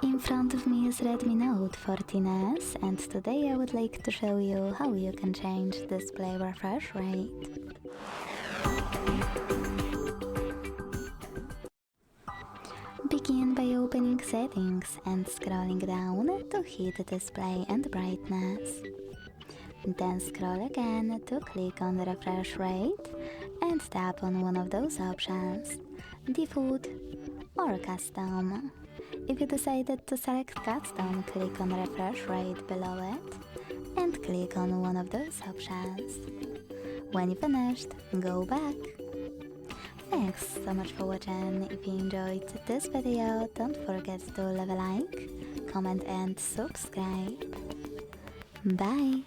In front of me is Redmi Note 14s, and today I would like to show you how you can change display refresh rate. Begin by opening settings and scrolling down to hit display and brightness. Then scroll again to click on the refresh rate and tap on one of those options, default or custom. If you decided to select custom, click on refresh rate below it and click on one of those options. When you finished, go back. Thanks so much for watching. If you enjoyed this video, don't forget to leave a like, comment and subscribe. Bye!